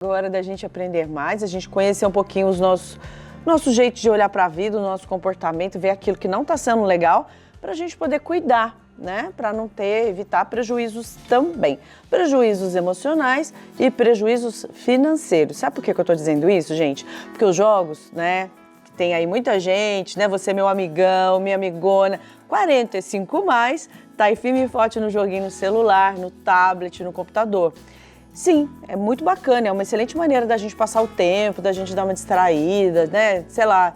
Agora da gente aprender mais, a gente conhecer um pouquinho os nosso jeito de olhar para a vida, o nosso comportamento, ver aquilo que não está sendo legal, para a gente poder cuidar, né? Para não evitar prejuízos também. Prejuízos emocionais e prejuízos financeiros. Sabe por que eu estou dizendo isso, gente? Porque os jogos, né? Que tem aí muita gente, né? Você, meu amigão, minha amigona, 45 mais, tá aí firme e forte no joguinho no celular, no tablet, no computador. Sim, é muito bacana, é uma excelente maneira da gente passar o tempo, da gente dar uma distraída, né? Sei lá,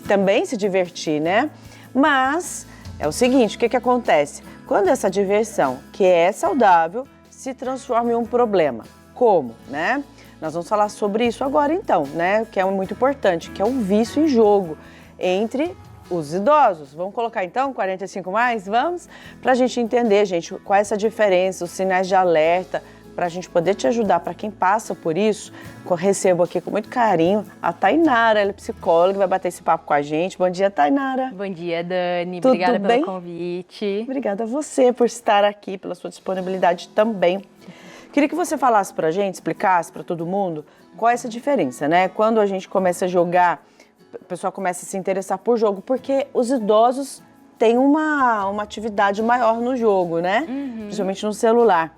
também se divertir, né? Mas é o seguinte, o que acontece? Quando essa diversão, que é saudável, se transforma em um problema. Como, né? Nós vamos falar sobre isso agora então, né? Que é muito importante, que é o vício em jogo entre os idosos. Vamos colocar então 45 mais? Vamos? Pra gente entender, gente, qual é essa diferença, os sinais de alerta, para a gente poder te ajudar, para quem passa por isso, eu recebo aqui com muito carinho a Tainara, ela é psicóloga, vai bater esse papo com a gente. Bom dia, Tainara. Bom dia, Dani. Tudo Obrigada bem? pelo convite. Obrigada a você por estar aqui, pela sua disponibilidade também. Queria que você falasse para a gente, explicasse para todo mundo qual é essa diferença, né? Quando a gente começa a jogar, a pessoa começa a se interessar por jogo, porque os idosos têm uma atividade maior no jogo, né? Principalmente no celular.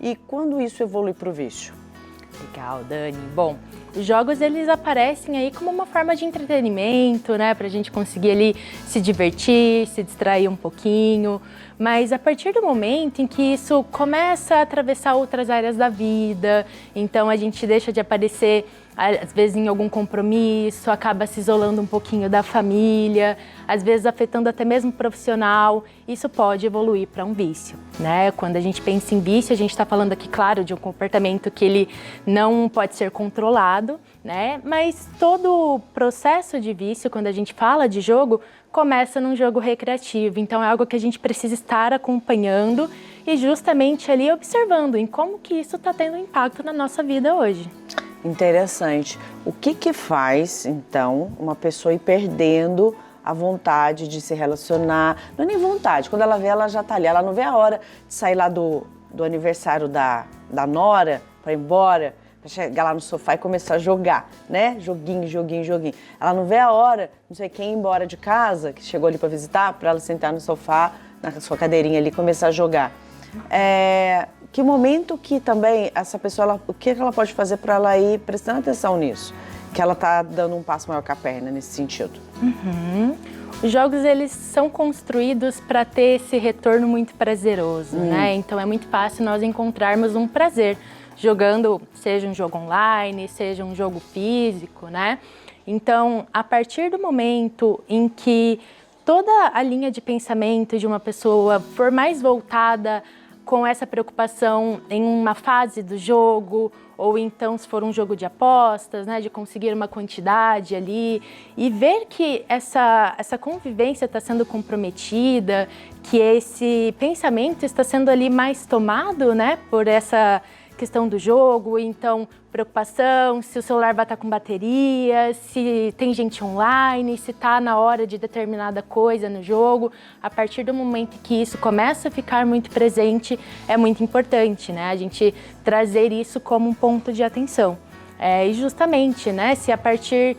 E quando isso evolui para o vício? Legal, Dani. Bom, os jogos eles aparecem aí como uma forma de entretenimento, né? Pra gente conseguir ali se divertir, se distrair um pouquinho. Mas a partir do momento em que isso começa a atravessar outras áreas da vida, então a gente deixa de aparecer às vezes em algum compromisso, acaba se isolando um pouquinho da família, às vezes afetando até mesmo o profissional, isso pode evoluir para um vício, né? Quando a gente pensa em vício, a gente está falando aqui, claro, de um comportamento que ele não pode ser controlado, né? Mas todo o processo de vício, quando a gente fala de jogo, começa num jogo recreativo, então é algo que a gente precisa estar acompanhando e justamente ali observando em como que isso está tendo impacto na nossa vida hoje. Interessante. O que faz, então, uma pessoa ir perdendo a vontade de se relacionar? Não é nem vontade, quando ela vê, ela já tá ali. Ela não vê a hora de sair lá do aniversário da nora para ir embora, para chegar lá no sofá e começar a jogar, né? Joguinho. Ela não vê a hora, não sei quem ir embora de casa, que chegou ali para visitar, para ela sentar no sofá, na sua cadeirinha ali e começar a jogar. Que momento que também essa pessoa, o que ela pode fazer para ela ir prestando atenção nisso? Que ela tá dando um passo maior que a perna nesse sentido. Os jogos, eles são construídos para ter esse retorno muito prazeroso, né? Então é muito fácil nós encontrarmos um prazer jogando, seja um jogo online, seja um jogo físico, né? Então, a partir do momento em que toda a linha de pensamento de uma pessoa for mais voltada com essa preocupação em uma fase do jogo, ou então se for um jogo de apostas, né, de conseguir uma quantidade ali, e ver que essa convivência está sendo comprometida, que esse pensamento está sendo ali mais tomado, né, por essa questão do jogo, então preocupação, se o celular vai estar com bateria, se tem gente online, se está na hora de determinada coisa no jogo. A partir do momento que isso começa a ficar muito presente, é muito importante, né? A gente trazer isso como um ponto de atenção. E justamente, né, se a partir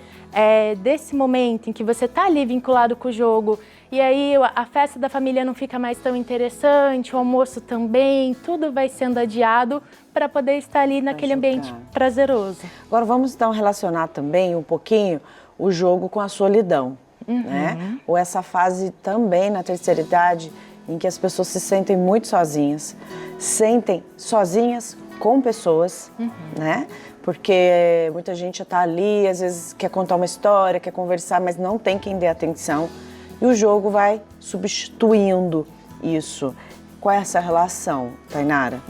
desse momento em que você está ali vinculado com o jogo, e aí a festa da família não fica mais tão interessante, o almoço também, tudo vai sendo adiado para poder estar ali naquele ambiente prazeroso. Agora vamos então relacionar também um pouquinho o jogo com a solidão, né? Ou essa fase também na terceira idade em que as pessoas se sentem muito sozinhas, com pessoas, né? Porque muita gente já está ali, às vezes quer contar uma história, quer conversar, mas não tem quem dê atenção. E o jogo vai substituindo isso. Qual é essa relação, Tainara?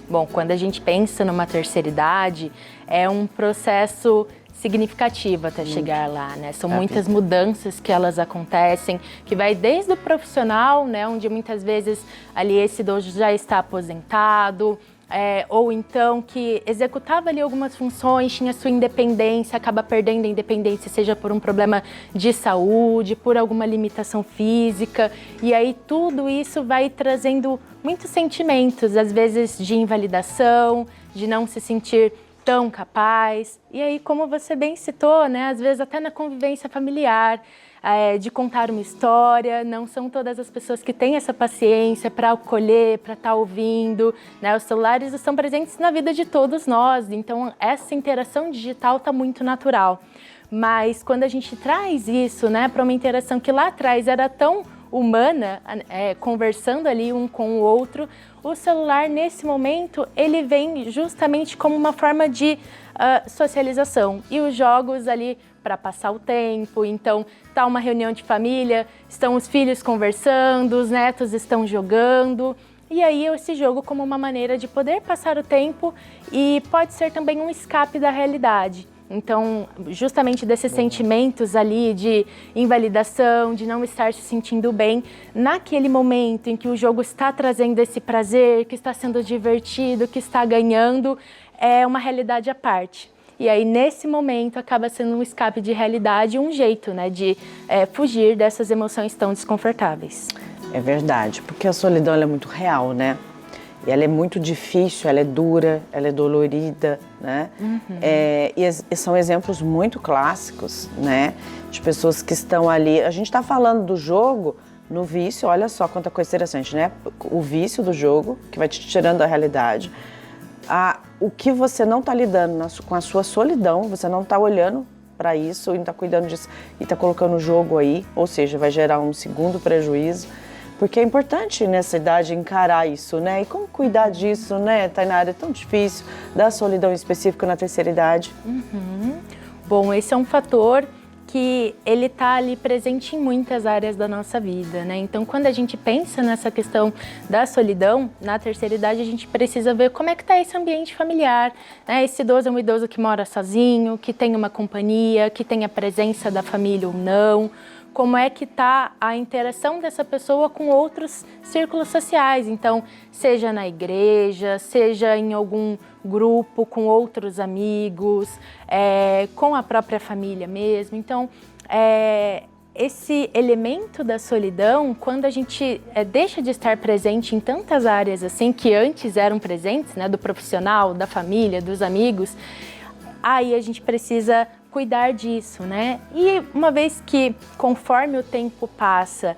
Bom, quando a gente pensa numa terceira idade, é um processo significativo até chegar lá, né? São muitas mudanças que elas acontecem, que vai desde o profissional, né? Onde muitas vezes ali esse idoso já está aposentado, ou então que executava ali algumas funções, tinha sua independência, acaba perdendo a independência, seja por um problema de saúde, por alguma limitação física, e aí tudo isso vai trazendo muitos sentimentos, às vezes de invalidação, de não se sentir tão capaz, e aí como você bem citou, né, às vezes até na convivência familiar, de contar uma história, não são todas as pessoas que têm essa paciência para acolher, para estar ouvindo, né? Os celulares estão presentes na vida de todos nós, então essa interação digital está muito natural. Mas quando a gente traz isso, né, para uma interação que lá atrás era tão humana, conversando ali um com o outro, o celular nesse momento ele vem justamente como uma forma de socialização, e os jogos ali para passar o tempo. Então tá uma reunião de família, estão os filhos conversando, os netos estão jogando, e aí esse jogo como uma maneira de poder passar o tempo, e pode ser também um escape da realidade. Então, justamente desses sentimentos ali de invalidação, de não estar se sentindo bem, naquele momento em que o jogo está trazendo esse prazer, que está sendo divertido, que está ganhando, é uma realidade à parte. E aí, nesse momento, acaba sendo um escape de realidade, um jeito, né, de fugir dessas emoções tão desconfortáveis. É verdade, porque a solidão ela é muito real, né? E ela é muito difícil, ela é dura, ela é dolorida, né? E são exemplos muito clássicos, né? De pessoas que estão ali. A gente está falando do jogo no vício, olha só quanta coisa interessante, né? O vício do jogo, que vai te tirando da realidade. O que você não está lidando com a sua solidão, você não está olhando para isso, e não está cuidando disso, e está colocando o jogo aí, ou seja, vai gerar um segundo prejuízo. Porque é importante nessa idade encarar isso, né? E como cuidar disso, né, Tainara? É tão difícil, da solidão específica na terceira idade. Bom, esse é um fator que ele está ali presente em muitas áreas da nossa vida, né? Então, quando a gente pensa nessa questão da solidão, na terceira idade, a gente precisa ver como é que está esse ambiente familiar, né? Esse idoso é um idoso que mora sozinho, que tem uma companhia, que tem a presença da família ou não. Como é que está a interação dessa pessoa com outros círculos sociais. Então, seja na igreja, seja em algum grupo, com outros amigos, com a própria família mesmo. Então, esse elemento da solidão, quando a gente deixa de estar presente em tantas áreas assim, que antes eram presentes, né, do profissional, da família, dos amigos, aí a gente precisa cuidar disso, né? E uma vez que, conforme o tempo passa,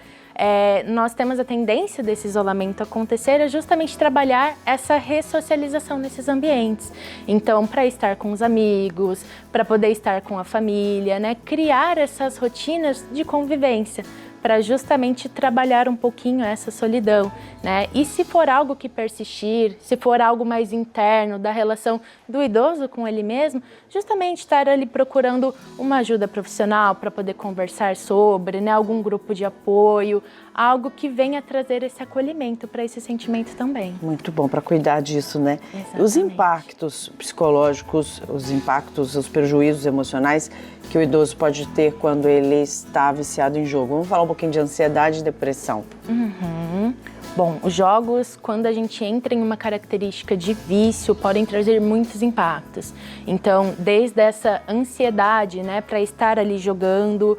nós temos a tendência desse isolamento acontecer, é justamente trabalhar essa ressocialização nesses ambientes. Então, para estar com os amigos, para poder estar com a família, né? Criar essas rotinas de convivência, para justamente trabalhar um pouquinho essa solidão, né? E se for algo que persistir, se for algo mais interno da relação do idoso com ele mesmo, justamente estar ali procurando uma ajuda profissional para poder conversar sobre, né? Algum grupo de apoio, algo que venha trazer esse acolhimento para esse sentimento também. Muito bom para cuidar disso, né? Exatamente. Os impactos psicológicos, os prejuízos emocionais que o idoso pode ter quando ele está viciado em jogo. Vamos falar um pouquinho de ansiedade e depressão. Bom, os jogos, quando a gente entra em uma característica de vício, podem trazer muitos impactos. Então, desde essa ansiedade, né, para estar ali jogando,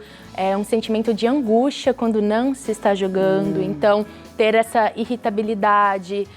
um sentimento de angústia quando não se está jogando. Então, ter essa irritabilidade,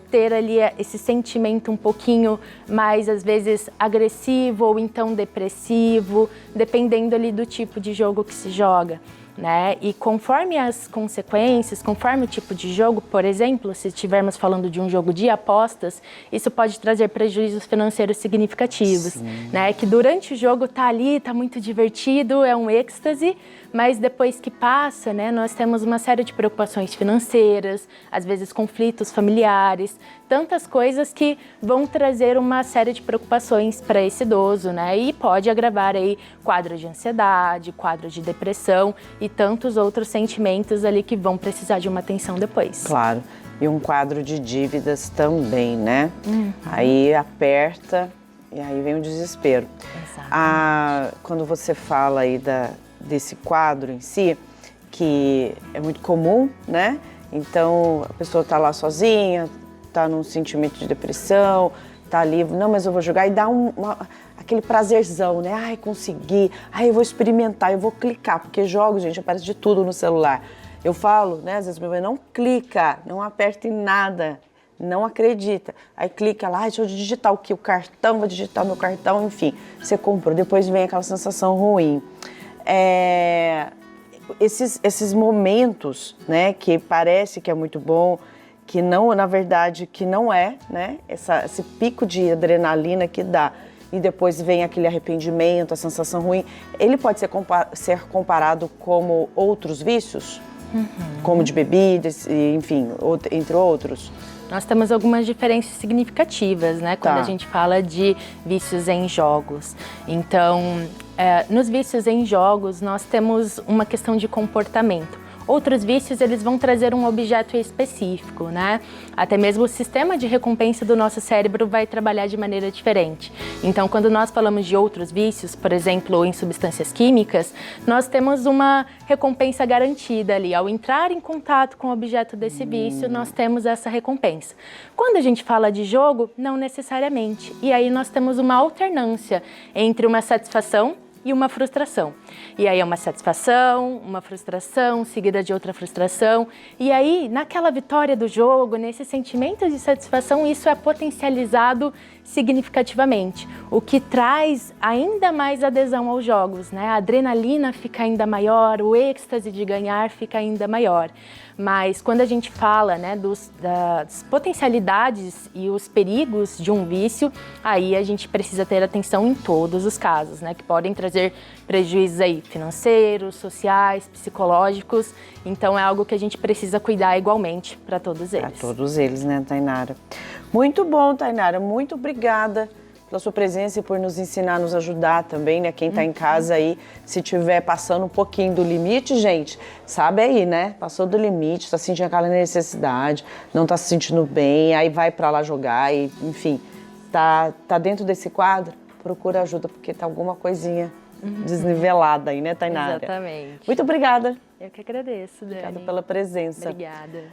ter ali esse sentimento um pouquinho mais, às vezes, agressivo ou então depressivo, dependendo ali do tipo de jogo que se joga. Né? E conforme as consequências, conforme o tipo de jogo, por exemplo, se estivermos falando de um jogo de apostas, isso pode trazer prejuízos financeiros significativos, né? Que durante o jogo tá ali, tá muito divertido, é um êxtase, mas depois que passa, né, nós temos uma série de preocupações financeiras, às vezes conflitos familiares, tantas coisas que vão trazer uma série de preocupações para esse idoso, né? E pode agravar aí quadros de ansiedade, quadros de depressão e tantos outros sentimentos ali que vão precisar de uma atenção depois. Claro, e um quadro de dívidas também, né? Aí aperta e aí vem o desespero. Exato. Quando você fala aí desse quadro em si, que é muito comum, né? Então a pessoa está lá sozinha, tá num sentimento de depressão, tá ali, não, mas eu vou jogar, e dá aquele prazerzão, né? Ai, consegui, ai, eu vou experimentar, eu vou clicar, porque jogos, gente, aparece de tudo no celular. Eu falo, né, às vezes meu mãe, não clica, não aperta em nada, não acredita. Aí clica lá, deixa eu digitar o que? O cartão, vou digitar o meu cartão, enfim, você comprou, depois vem aquela sensação ruim. Esses momentos, né, que parece que é muito bom, que não, na verdade, que não é, né, esse pico de adrenalina que dá, e depois vem aquele arrependimento, a sensação ruim, ele pode ser comparado como outros vícios? Como de bebidas, enfim, entre outros? Nós temos algumas diferenças significativas, né, quando Tá. a gente fala de vícios em jogos. Então, nos vícios em jogos, nós temos uma questão de comportamento. Outros vícios, eles vão trazer um objeto específico, né? Até mesmo o sistema de recompensa do nosso cérebro vai trabalhar de maneira diferente. Então, quando nós falamos de outros vícios, por exemplo, em substâncias químicas, nós temos uma recompensa garantida ali. Ao entrar em contato com o objeto desse vício, nós temos essa recompensa. Quando a gente fala de jogo, não necessariamente. E aí nós temos uma alternância entre uma satisfação e uma frustração. E aí é uma satisfação, uma frustração, seguida de outra frustração. E aí, naquela vitória do jogo, nesse sentimento de satisfação, isso é potencializado significativamente, o que traz ainda mais adesão aos jogos, né? A adrenalina fica ainda maior, o êxtase de ganhar fica ainda maior. Mas quando a gente fala, né, das potencialidades e os perigos de um vício, aí a gente precisa ter atenção em todos os casos, né, que podem trazer prejuízos aí financeiros, sociais, psicológicos. Então é algo que a gente precisa cuidar igualmente para todos eles. Para todos eles, né, Tainara? Muito bom, Tainara. Muito obrigada pela sua presença e por nos ensinar, nos ajudar também, né? Quem tá em casa aí, se tiver passando um pouquinho do limite, gente, sabe aí, né? Passou do limite, tá sentindo aquela necessidade, não tá se sentindo bem, aí vai para lá jogar e, enfim, tá dentro desse quadro, procura ajuda, porque tá alguma coisinha desnivelada aí, né, Tainara? Exatamente. Muito obrigada. Eu que agradeço, Dani. Obrigada pela presença. Obrigada.